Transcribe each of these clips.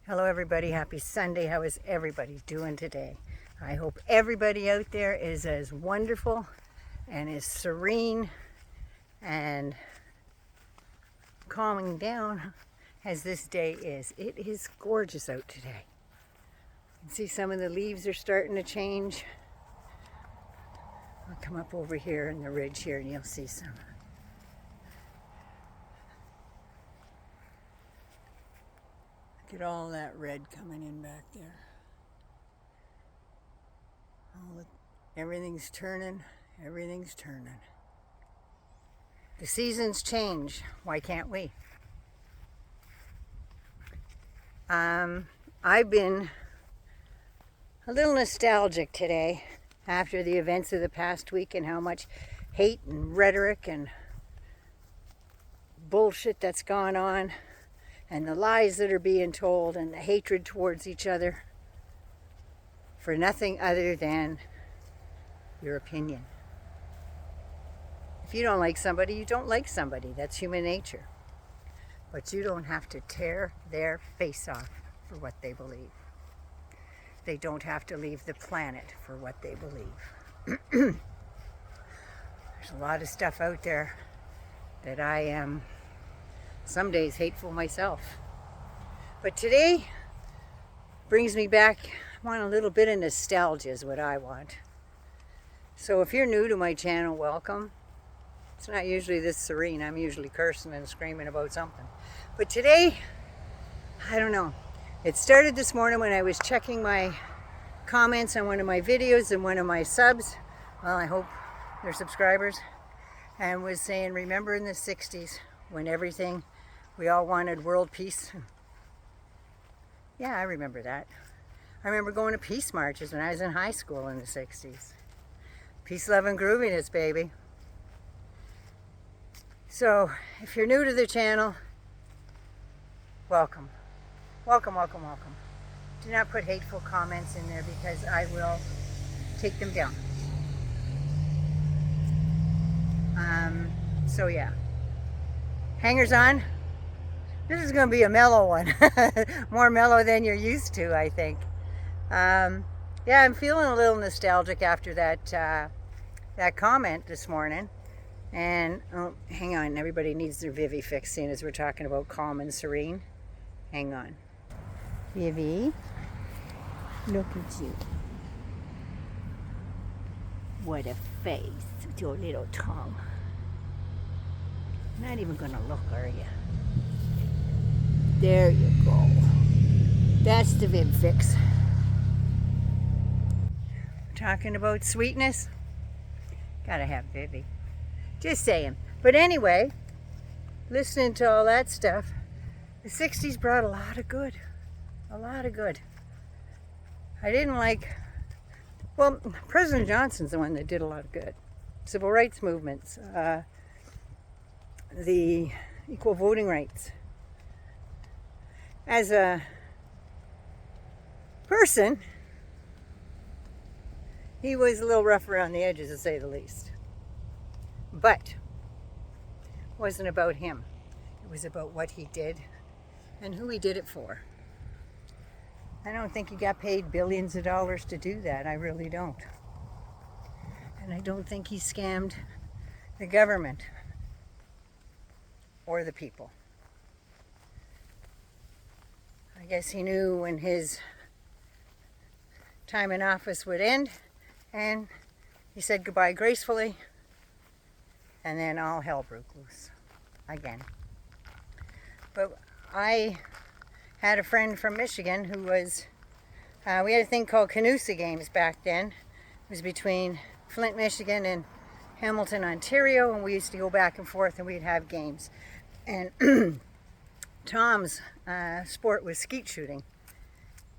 Hello everybody, happy Sunday. How is everybody doing today? I hope everybody out there is as wonderful and as serene and calming down as this day is. It is gorgeous out today. You can see some of the leaves are starting to change. I'll come up over here in the ridge here and you'll see some. Look at all that red coming in back there. Everything's turning, everything's turning. The seasons change, why can't we? I've been a little nostalgic today after the events of the past week and how much hate and rhetoric and bullshit that's gone on, and the lies that are being told, and the hatred towards each other for nothing other than your opinion. If you don't like somebody, you don't like somebody. That's human nature. But you don't have to tear their face off for what they believe. They don't have to leave the planet for what they believe. There's a lot of stuff out there that I am some days hateful myself. But today brings me back. I want a little bit of nostalgia is what I want. So if you're new to my channel, welcome. It's not usually this serene. I'm usually cursing and screaming about something. But today, I don't know. It started this morning when I was checking my comments on one of my videos and one of my subs. Well, I hope they're subscribers. And was saying, remember in the 60s when we all wanted world peace. Yeah, I remember that. I remember going to peace marches when I was in high school in the 60s. Peace, love, and grooviness, baby. So, if you're new to the channel, welcome. Welcome, welcome, welcome. Do not put hateful comments in there because I will take them down. So yeah. Hangers on. This is going to be a mellow one. More mellow than you're used to, I think. Yeah, I'm feeling a little nostalgic after that comment this morning. And, oh, hang on. Everybody needs their Vivie fix, seeing as we're talking about calm and serene. Hang on. Vivie, look at you. What a face with your little tongue. Not even going to look, are you? There you go. That's the Viv fix. Talking about sweetness. Gotta have Vivie. Just saying. But anyway, listening to all that stuff, the 60s brought a lot of good. A lot of good. I didn't like, well, President Johnson's the one that did a lot of good. Civil rights movements, the equal voting rights. As a person, he was a little rough around the edges, to say the least. But it wasn't about him. It was about what he did and who he did it for. I don't think he got paid billions of dollars to do that. I really don't. And I don't think he scammed the government or the people. I guess he knew when his time in office would end, and he said goodbye gracefully, and then all hell broke loose again. But I had a friend from Michigan who was, we had a thing called Canusa games back then. It was between Flint, Michigan and Hamilton, Ontario, and we used to go back and forth and we'd have games. And Tom's sport was skeet shooting,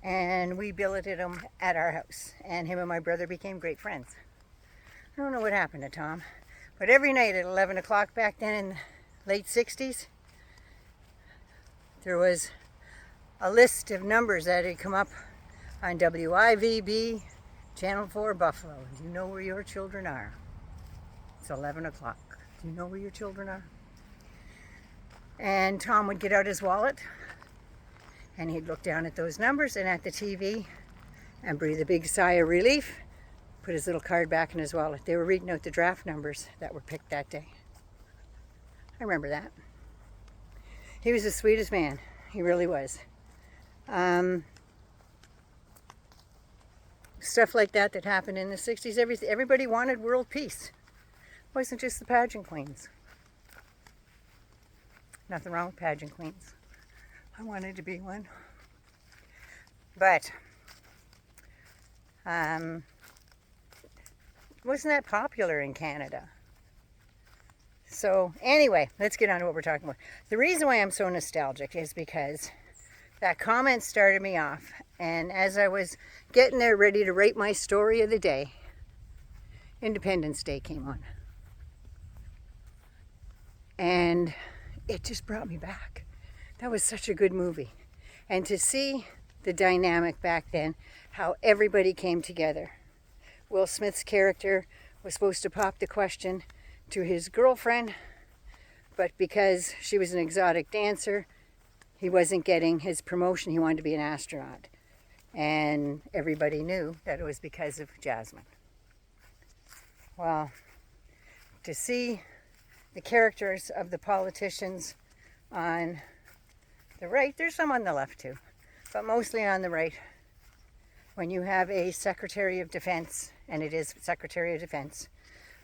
and we billeted him at our house, and him and my brother became great friends. I don't know what happened to Tom, but every night at 11 o'clock back then in the late 60s, there was a list of numbers that had come up on WIVB, Channel 4 Buffalo. Do you know where your children are? It's 11 o'clock. Do you know where your children are? And Tom would get out his wallet And he'd look down at those numbers and at the TV and breathe a big sigh of relief, put his little card back in his wallet. They were reading out the draft numbers that were picked that day. I remember that. He was the sweetest man. He really was. Stuff like that happened in the 60s. Everybody wanted world peace. It wasn't just the pageant queens. Nothing wrong with pageant queens. I wanted to be one. But wasn't that popular in Canada? So anyway, let's get on to what we're talking about. The reason why I'm so nostalgic is because that comment started me off. And as I was getting there ready to write my story of the day, Independence Day came on. And it just brought me back. That was such a good movie. And to see the dynamic back then, how everybody came together. Will Smith's character was supposed to pop the question to his girlfriend, but because she was an exotic dancer, he wasn't getting his promotion. He wanted to be an astronaut. And everybody knew that it was because of Jasmine. Well, to see the characters of the politicians on the right, there's some on the left too, but mostly on the right, when you have a Secretary of Defense, and it is Secretary of Defense,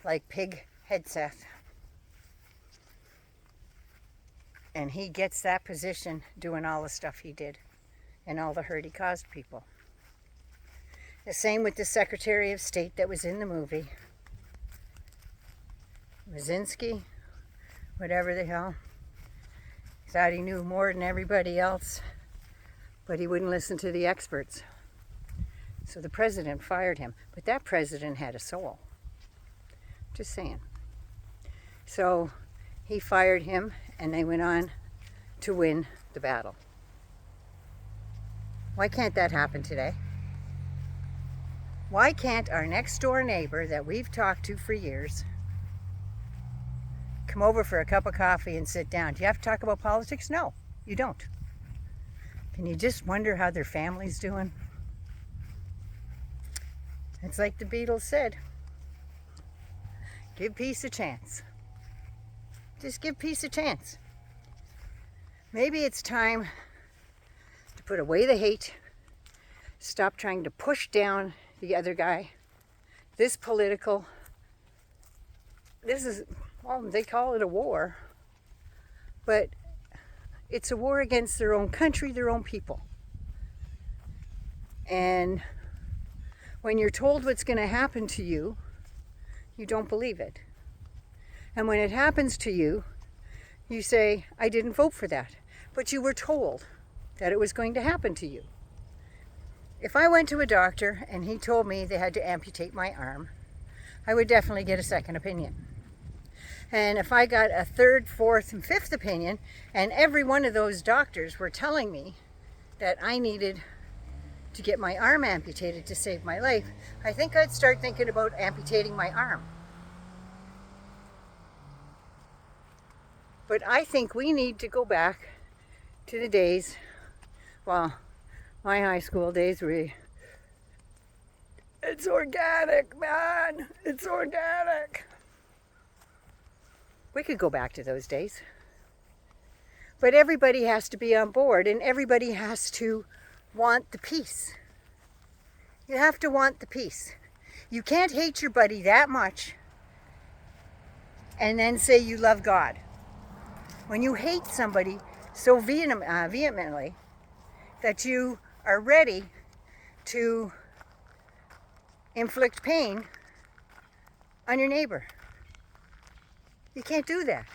like Pig Hegseth, and he gets that position doing all the stuff he did and all the hurt he caused people. The same with the Secretary of State that was in the movie, Brzezinski, whatever the hell. He thought he knew more than everybody else, but he wouldn't listen to the experts. So the president fired him. But that president had a soul. Just saying. So he fired him, and they went on to win the battle. Why can't that happen today? Why can't our next door neighbor that we've talked to for years come over for a cup of coffee and sit down? Do you have to talk about politics? No, you don't. Can you just wonder how their family's doing? It's like the Beatles said, give peace a chance. Just give peace a chance. Maybe it's time to put away the hate, stop trying to push down the other guy. This is, well, they call it a war, but it's a war against their own country, their own people. And when you're told what's going to happen to you, you don't believe it. And when it happens to you, you say, I didn't vote for that. But you were told that it was going to happen to you. If I went to a doctor and he told me they had to amputate my arm, I would definitely get a second opinion. And if I got a third, fourth, and fifth opinion, and every one of those doctors were telling me that I needed to get my arm amputated to save my life, I think I'd start thinking about amputating my arm. But I think we need to go back to the days, well, my high school days were, it's organic, man, it's organic. We could go back to those days. But everybody has to be on board, and everybody has to want the peace. You have to want the peace. You can't hate your buddy that much and then say you love God. When you hate somebody so vehemently that you are ready to inflict pain on your neighbor, you can't do that.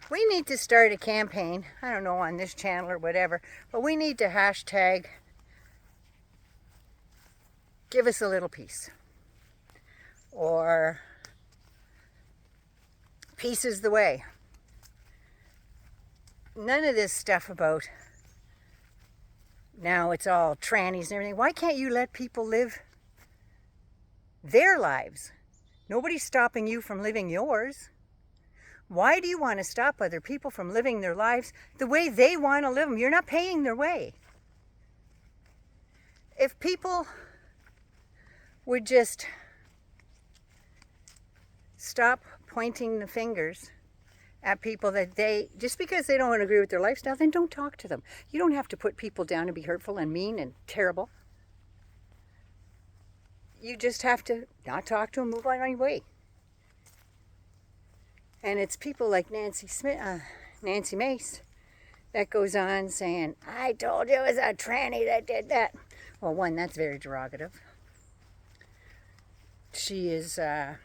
We need to start a campaign, I don't know, on this channel or whatever, but we need to hashtag give us a little peace. Or peace is the way. None of this stuff about now it's all trannies and everything. Why can't you let people live their lives? Nobody's stopping you from living yours. Why do you want to stop other people from living their lives the way they want to live them? You're not paying their way. if people would just stop pointing the fingers at people that just because they don't agree with their lifestyle, then don't talk to them. You don't have to put people down and be hurtful and mean and terrible. You just have to not talk to them, move on your way. And it's people like Nancy Mace that goes on saying, I told you it was a tranny that did that. Well, one, that's very derogative. She is a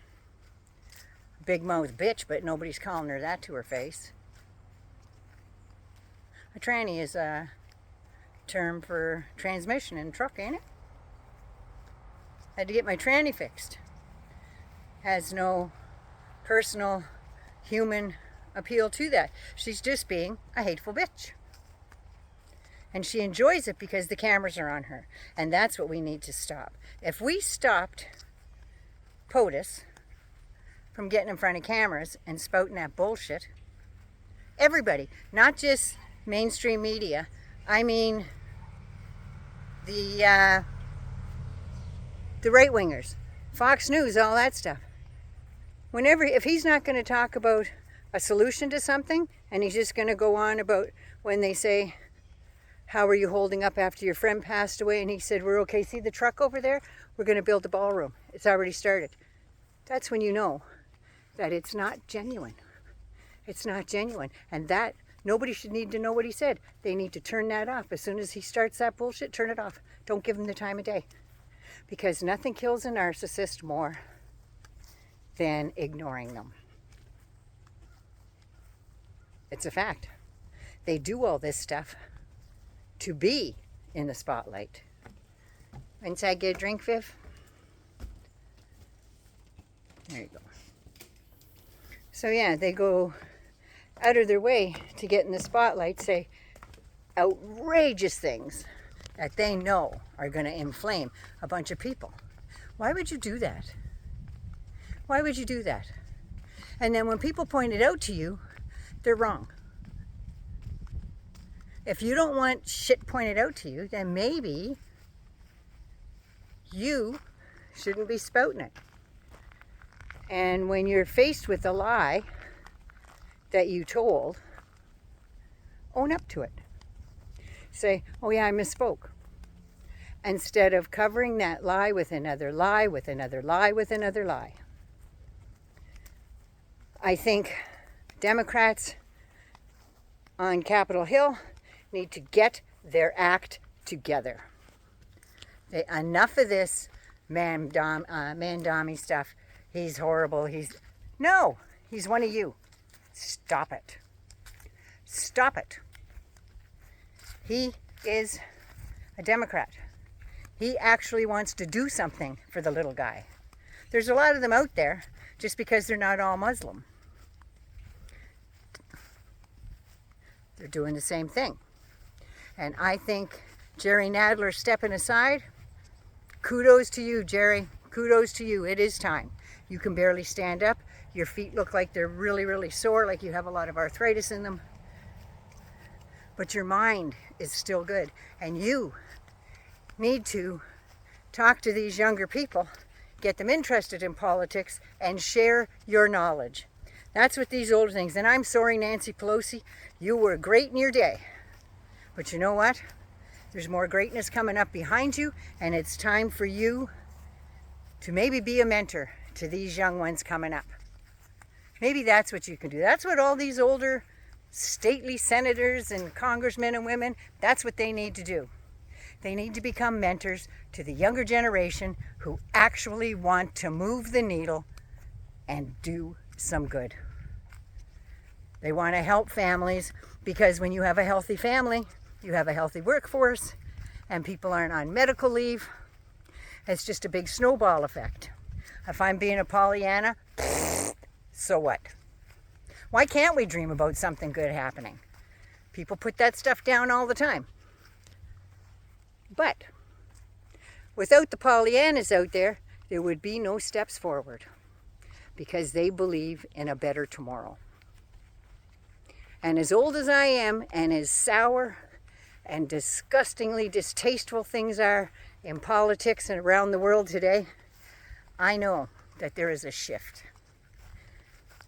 big mouth bitch, but nobody's calling her that to her face. A tranny is a term for transmission in a truck, ain't it? Had to get my tranny fixed. Has no personal human appeal to that. She's just being a hateful bitch. And she enjoys it because the cameras are on her. And that's what we need to stop. If we stopped POTUS from getting in front of cameras and spouting that bullshit, everybody, not just mainstream media, I mean the right-wingers, Fox News, all that stuff. If he's not going to talk about a solution to something, and he's just going to go on about when they say, how are you holding up after your friend passed away? And he said, we're okay. See the truck over there? We're going to build the ballroom. It's already started. That's when you know that it's not genuine. It's not genuine. And that, nobody should need to know what he said. They need to turn that off. As soon as he starts that bullshit, turn it off. Don't give him the time of day. Because nothing kills a narcissist more than ignoring them. It's a fact. They do all this stuff to be in the spotlight. Inside, get a drink, Viv? There you go. So yeah, they go out of their way to get in the spotlight, say outrageous things that they know are going to inflame a bunch of people. Why would you do that? Why would you do that? And then when people point it out to you, they're wrong. If you don't want shit pointed out to you, then maybe you shouldn't be spouting it. And when you're faced with a lie that you told, own up to it. Say, oh yeah, I misspoke. Instead of covering that lie with another lie, with another lie, with another lie. I think Democrats on Capitol Hill need to get their act together. Enough of this man-dommy stuff. He's horrible. No, he's one of you. Stop it. Stop it. He is a Democrat. He actually wants to do something for the little guy. There's a lot of them out there just because they're not all Muslim. They're doing the same thing. And I think Jerry Nadler stepping aside, kudos to you, Jerry. Kudos to you. It is time. You can barely stand up. Your feet look like they're really, really sore, like you have a lot of arthritis in them. But your mind is still good. And you need to talk to these younger people, get them interested in politics, and share your knowledge. That's what these older things. And I'm sorry, Nancy Pelosi, you were great in your day. But you know what? There's more greatness coming up behind you, and it's time for you to maybe be a mentor to these young ones coming up. Maybe that's what you can do. That's what all these older stately senators and congressmen and women, that's what they need to do. They need to become mentors to the younger generation who actually want to move the needle and do some good. They want to help families because when you have a healthy family, you have a healthy workforce, and people aren't on medical leave. It's just a big snowball effect. If I'm being a Pollyanna, so what? Why can't we dream about something good happening? People put that stuff down all the time. But without the Pollyannas out there, there would be no steps forward because they believe in a better tomorrow. And as old as I am, and as sour and disgustingly distasteful things are in politics and around the world today, I know that there is a shift.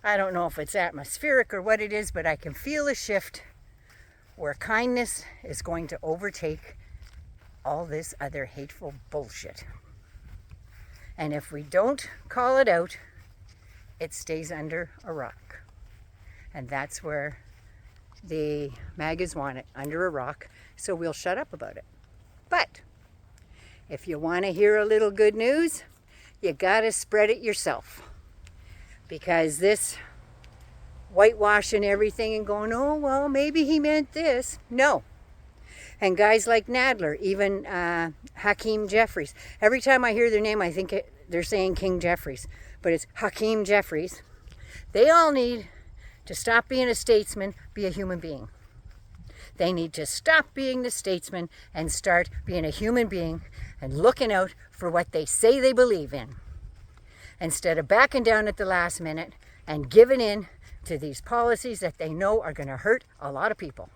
I don't know if it's atmospheric or what it is, but I can feel a shift where kindness is going to overtake all this other hateful bullshit. And if we don't call it out, it stays under a rock. And that's where the MAGAs want it, under a rock, so we'll shut up about it. But if you want to hear a little good news, you got to spread it yourself. Because this whitewashing everything and going, oh, well, maybe he meant this. No. And guys like Nadler, even Hakeem Jeffries. Every time I hear their name, I think they're saying King Jeffries. But it's Hakeem Jeffries. They all need to stop being a statesman, be a human being. They need to stop being the statesman and start being a human being and looking out for what they say they believe in. Instead of backing down at the last minute and giving in to these policies that they know are going to hurt a lot of people,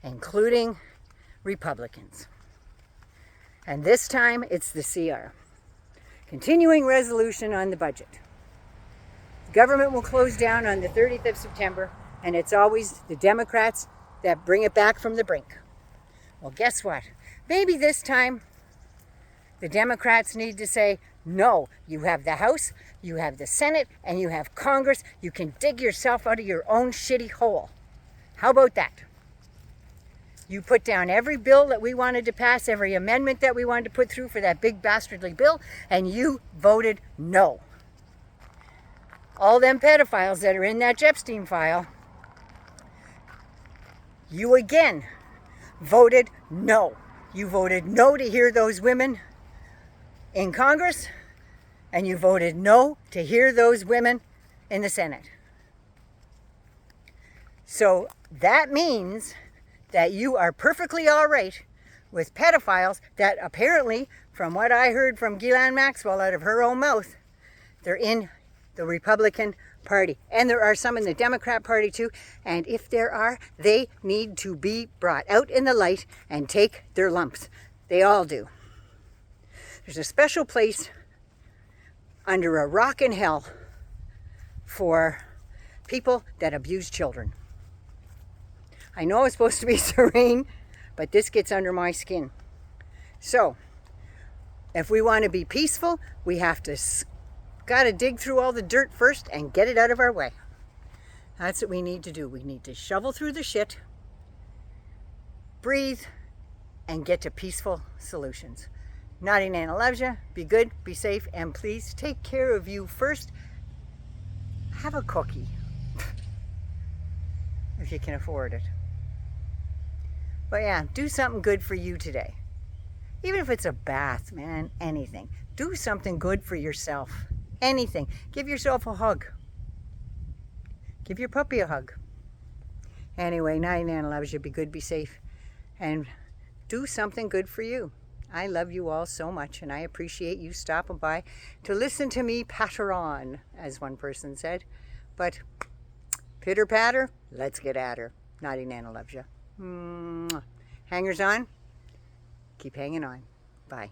including Republicans. And this time it's the CR. Continuing resolution on the budget. The government will close down on the 30th of September, and it's always the Democrats that bring it back from the brink. Well, guess what? Maybe this time the Democrats need to say, no, you have the House, you have the Senate, and you have Congress. You can dig yourself out of your own shitty hole. How about that? You put down every bill that we wanted to pass, every amendment that we wanted to put through for that big bastardly bill, and you voted no. All them pedophiles that are in that Epstein file, you again voted no. You voted no to hear those women in Congress, and you voted no to hear those women in the Senate. So that means that you are perfectly all right with pedophiles that apparently, from what I heard from Ghislaine Maxwell out of her own mouth, they're in the Republican Party. And there are some in the Democrat Party too. And if there are, they need to be brought out in the light and take their lumps. They all do. There's a special place under a rock in hell for people that abuse children. I know it's supposed to be serene, but this gets under my skin. So, if we want to be peaceful, we have to got to dig through all the dirt first and get it out of our way. That's what we need to do. We need to shovel through the shit, breathe, and get to peaceful solutions. Naughty Nana loves you. Be good, be safe, and please take care of you first. Have a cookie if you can afford it. But yeah, do something good for you today. Even if it's a bath, man, anything. Do something good for yourself. Anything. Give yourself a hug. Give your puppy a hug. Anyway, Naughty Nana loves you. Be good, be safe, and do something good for you. I love you all so much, and I appreciate you stopping by to listen to me patter on, as one person said. But pitter patter, let's get at her. Naughty Nana loves you. Hangers on, keep hanging on. Bye.